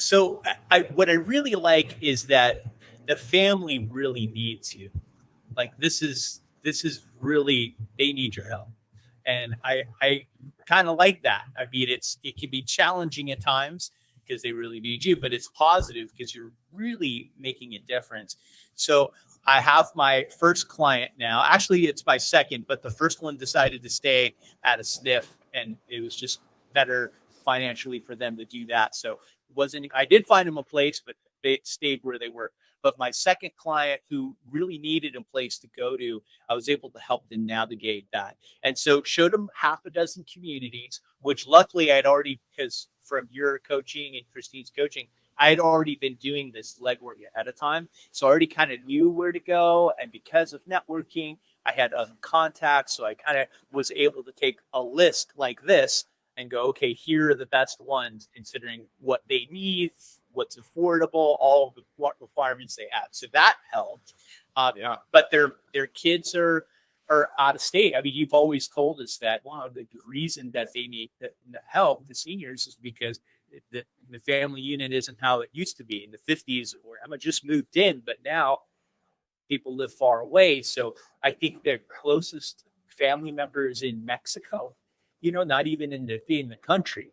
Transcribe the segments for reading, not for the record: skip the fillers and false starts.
So what I really like is that the family really needs you. Like this is really they need your help, and I kind of like that. I mean, it can be challenging at times because they really need you, but it's positive because you're really making a difference. So I have my first client now. Actually, it's my second, but the first one decided to stay at a sniff, and it was just better financially for them to do that. So it wasn't I did find them a place, but they stayed where they were. But my second client who really needed a place to go to, I was able to help them navigate that. And so showed them half a dozen communities, which luckily I'd already, because from your coaching and Christine's coaching, I had already been doing this legwork ahead of time. So I already kind of knew where to go. And because of networking, I had contacts. So I kind of was able to take a list like this and go, okay, here are the best ones considering what they need, what's affordable, all the what requirements they have. So that helped. Yeah. But their kids are out of state. I mean, you've always told us that the reason that they need the help, the seniors, is because the family unit isn't how it used to be in the 50s, where I just moved in, but now people live far away. So I think their closest family member is in Mexico, not even in the country,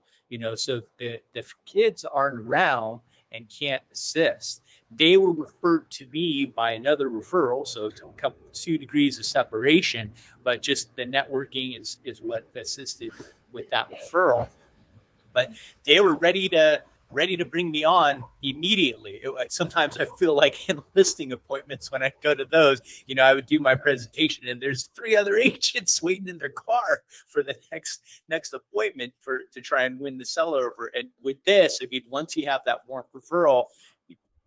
so the kids aren't around and can't assist. They were referred to me by another referral, so it's a couple 2 degrees of separation, but just the networking is what assisted with that referral. But they were ready to bring me on immediately. Sometimes I feel like in listing appointments when I go to those, I would do my presentation and there's 3 other agents waiting in their car for the next appointment to try and win the seller over. And with this, once you have that warm referral,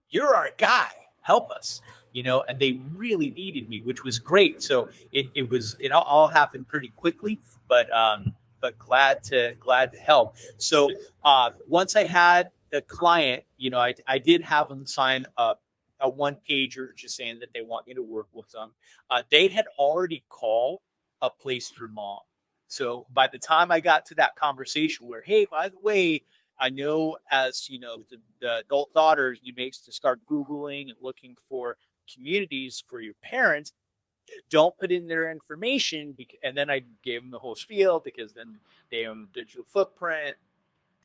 you're our guy. Help us, and they really needed me, which was great. So it all happened pretty quickly, but glad to help. So once I had the client, I did have them sign a 1-pager just saying that they want me to work with them. They had already called a place for mom. So by the time I got to that conversation where, hey, by the way, I know as the adult daughter, you makes to start Googling and looking for communities for your parents. Don't put in their information. And then I gave them the whole spiel because then they own digital footprint,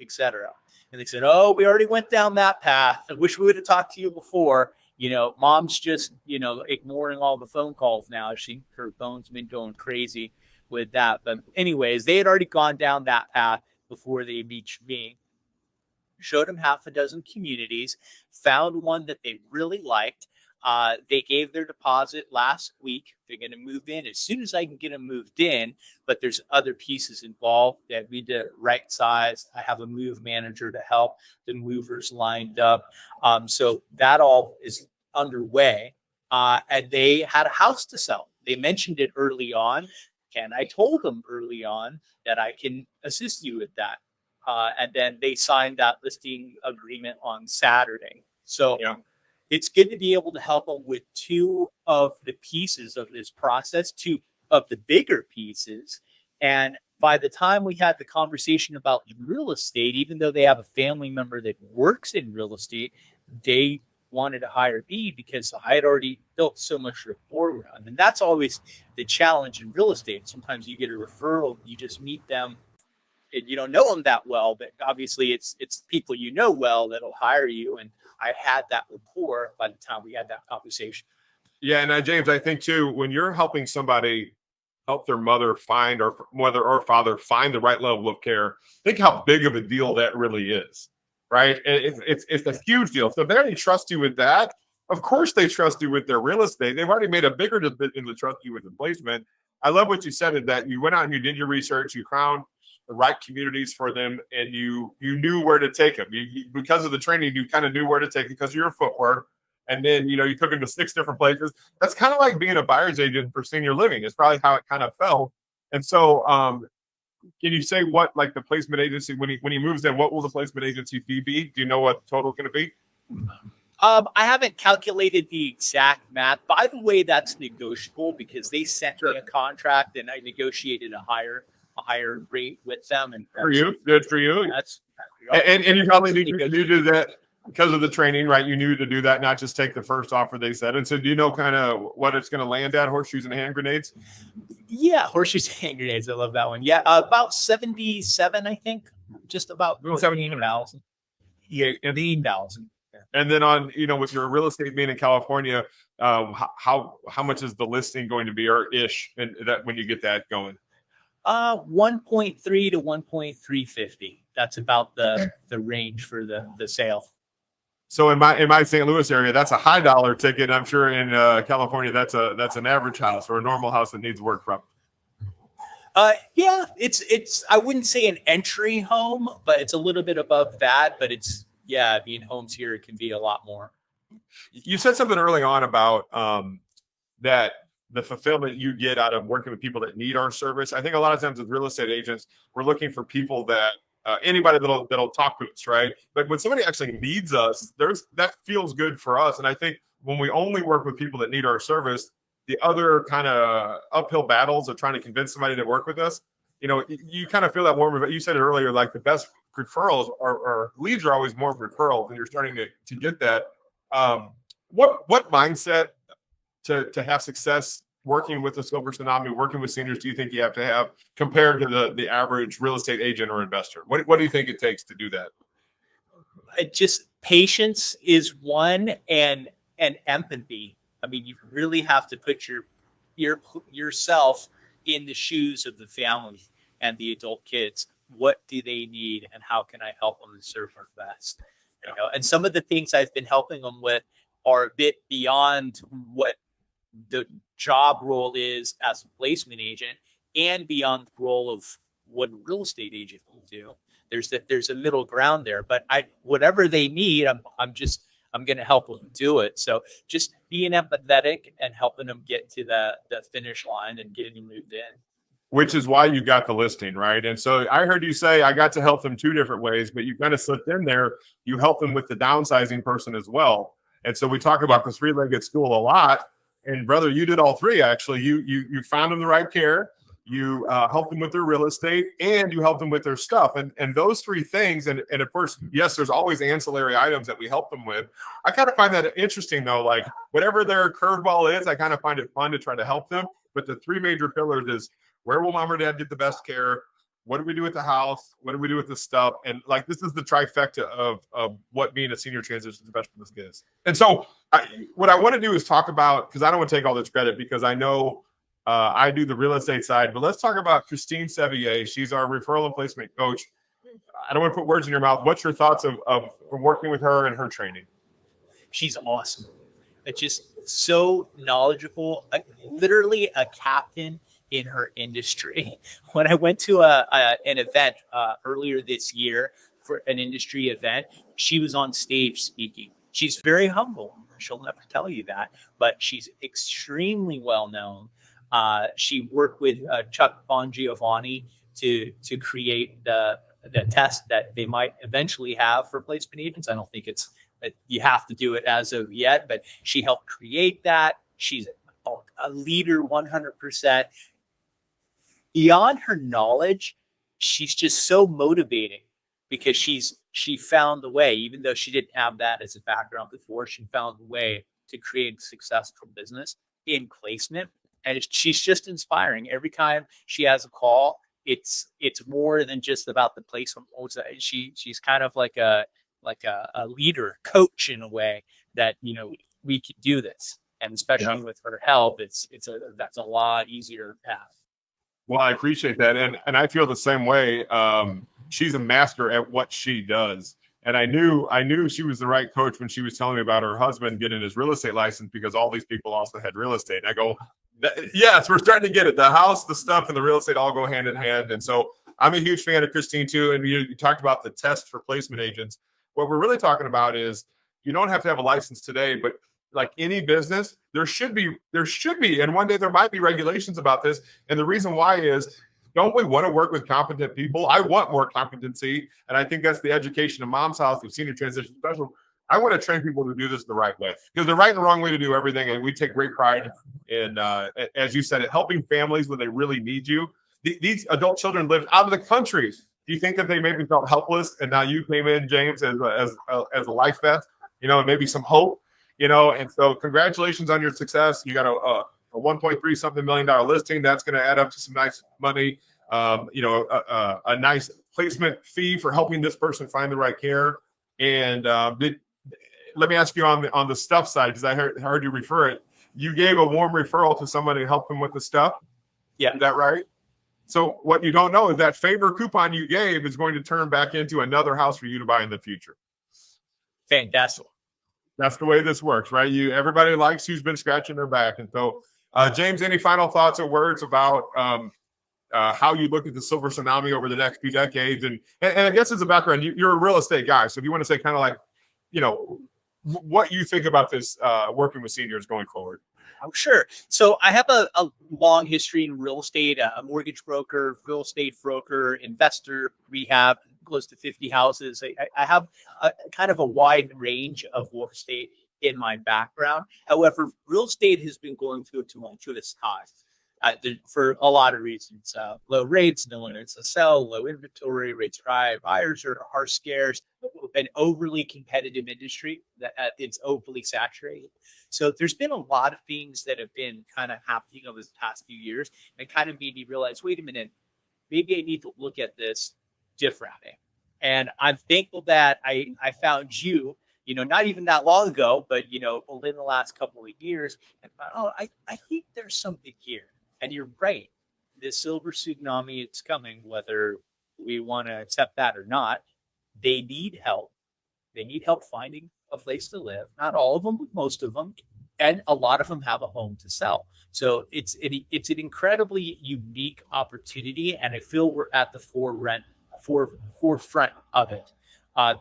etc. And they said, oh, we already went down that path. I wish we would have talked to you before. Mom's just, ignoring all the phone calls now. Her phone's been going crazy with that. But anyways, they had already gone down that path before they reached me. Showed them half a dozen communities, found one that they really liked. They gave their deposit last week. They're going to move in as soon as I can get them moved in, but there's other pieces involved that we need to right size. I have a move manager to help the movers lined up. So that all is underway. And they had a house to sell. They mentioned it early on. And I told them early on that I can assist you with that. And then they signed that listing agreement on Saturday. So Yeah. It's good to be able to help them with 2 of the pieces of this process, 2 of the bigger pieces. And by the time we had the conversation about real estate, even though they have a family member that works in real estate, they wanted to hire me because I had already built so much rapport with them. And that's always the challenge in real estate. Sometimes you get a referral, you just meet them, and you don't know them that well, but obviously it's people well that'll hire you. And I had that rapport by the time we had that conversation. Yeah, and James, I think too, when you're helping somebody help their mother find or mother or father find the right level of care, think how big of a deal that really is, right? And it's a huge deal. So if they already trust you with that, of course they trust you with their real estate. They've already made a bigger decision to trust you with the placement. I love what you said is that you went out and you did your research, you found the right communities for them, and you knew where to take them. Because of the training, you kind of knew where to take it because of your footwork. And then, you took them to 6 different places. That's kind of like being a buyer's agent for senior living. It's probably how it kind of felt. And so, can you say what, like the placement agency, when he moves in, what will the placement agency fee be? Do you know what the total is going to be? I haven't calculated the exact math. By the way, that's negotiable because they sent me a contract and I negotiated a higher rate with them. And for you, good for you. That's and you probably need to do that. because of the training, right? You knew to do that, not just take the first offer they said. And so do you know kind of what it's going to land at, horseshoes and hand grenades? Yeah, horseshoes and hand grenades. I love that one. Yeah, about 77, I think. Just about 17,000. Yeah, 18,000. And then on, with your real estate being in California, how much is the listing going to be, or ish, and that when you get that going? 1.3 to 1.350. That's about the range for the sale. So in my St. Louis area, that's a high dollar ticket. I'm sure in California, that's an average house or a normal house that needs work from. Yeah, it's I wouldn't say an entry home, but it's a little bit above that. But being homes here, it can be a lot more. You said something early on about that the fulfillment you get out of working with people that need our service. I think a lot of times with real estate agents, we're looking for people that anybody that'll talk to us, right? But when somebody actually needs us, that feels good for us. And I think when we only work with people that need our service, the other kind of uphill battles of trying to convince somebody to work with us, you kind of feel that warm. But you said it earlier, like the best referrals or leads are always more referrals, and you're starting to get that. What mindset to have success working with the Silver Tsunami, working with seniors, do you think you have to have compared to the average real estate agent or investor? What do you think it takes to do that? Just patience is one, and empathy. I mean, you really have to put yourself in the shoes of the family and the adult kids. What do they need, and how can I help them to serve them best? And some of the things I've been helping them with are a bit beyond what the job role is as a placement agent, and beyond the role of what a real estate agent will do. There's a middle ground there, but whatever they need, I'm going to help them do it. So just being empathetic and helping them get to the finish line and getting moved in. Which is why you got the listing, right? And so I heard you say I got to help them two different ways, but you kind of slipped in there. You help them with the downsizing person as well. And so we talk about the three-legged stool a lot. And brother, you did all three, actually. You found them the right care. You helped them with their real estate, and you helped them with their stuff. And those three things, and of course, yes, there's always ancillary items that we help them with. I kind of find that interesting, though. Like, whatever their curveball is, I kind of find it fun to try to help them. But the three major pillars is, where will mom or dad get the best care? What do we do with the house? What do we do with the stuff? And like, this is the trifecta of what being a senior transition specialist is. And so what I want to do is talk about, because I don't want to take all this credit, because I know I do the real estate side, but let's talk about Christine Sevier. She's our referral and placement coach. I don't want to put words in your mouth. What's your thoughts of working with her and her training? She's awesome. It's just so knowledgeable, literally a captain in her industry. When I went to an event earlier this year for an industry event, she was on stage speaking. She's very humble. She'll never tell you that, but she's extremely well known. She worked with Chuck Bongiovanni to create the test that they might eventually have for placement agents. I don't think you have to do it as of yet, but she helped create that. She's a leader 100%. Beyond her knowledge, she's just so motivating, because she found the way, even though she didn't have that as a background before, she found a way to create a successful business in placement. And she's just inspiring. Every time she has a call, it's more than just about the placement. She's kind of like a leader, coach in a way that, we could do this. And especially with her help, that's a lot easier path. Well, I appreciate that. And I feel the same way. She's a master at what she does. And I knew she was the right coach when she was telling me about her husband getting his real estate license, because all these people also had real estate. And I go, yes, we're starting to get it. The house, the stuff, and the real estate all go hand in hand. And so I'm a huge fan of Christine too. And you talked about the test for placement agents. What we're really talking about is, you don't have to have a license today, but like any business, there should be, and one day there might be regulations about this. And the reason why is, don't we want to work with competent people? I want more competency. And I think that's the education of Mom's House with Senior Transition Special. I want to train people to do this the right way, because the right and the wrong way to do everything. And we take great pride in, as you said, helping families when they really need you. These adult children live out of the country. Do you think that they maybe felt helpless, and now you came in, James, as a life vest, and maybe some hope, And so, congratulations on your success. You got a 1.3 something $million listing. That's going to add up to some nice money. A nice placement fee for helping this person find the right care. And let me ask you on the stuff side, because I heard you refer it. You gave a warm referral to somebody to help them with the stuff. Yeah. Is that right? So what you don't know is that favor coupon you gave is going to turn back into another house for you to buy in the future. Fantastic. That's the way this works, right? Everybody likes who's been scratching their back. And so, James, any final thoughts or words about how you look at the silver tsunami over the next few decades? And I guess as a background, you're a real estate guy. So if you want to say kind of like, what you think about this working with seniors going forward. Oh, sure. So I have a long history in real estate, a mortgage broker, real estate broker, investor. We have close to 50 houses. I have a kind of a wide range of real estate in my background. However, real estate has been going through a tumultuous time for a lot of reasons. Low rates, no one wants to sell, low inventory, rates are high, buyers are scarce, an overly competitive industry that it's overly saturated. So there's been a lot of things that have been kind of happening over the past few years, and kind of made me realize, wait a minute, maybe I need to look at this differently. And I'm thankful that I found you, not even that long ago, but, within the last couple of years, and thought, I think there's something here. And you're right. The silver tsunami, it's coming, whether we want to accept that or not. They need help. They need help finding a place to live. Not all of them, but most of them. And a lot of them have a home to sell. So it's an incredibly unique opportunity. And I feel we're at the forefront of it.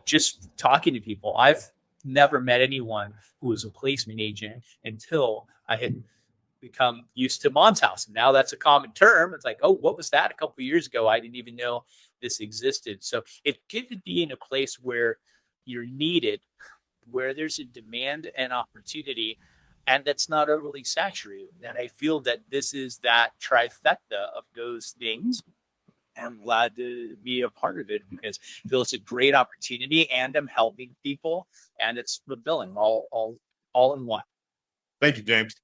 Just talking to people, I've never met anyone who was a placement agent until I had become used to Mom's House. And now that's a common term. It's like, oh, what was that? A couple of years ago, I didn't even know this existed. So it could be in a place where you're needed, where there's a demand and opportunity, and that's not overly saturated. And I feel that this is that trifecta of those things. I'm glad to be a part of it because I feel it's a great opportunity, and I'm helping people, and it's fulfilling all in one. Thank you, James.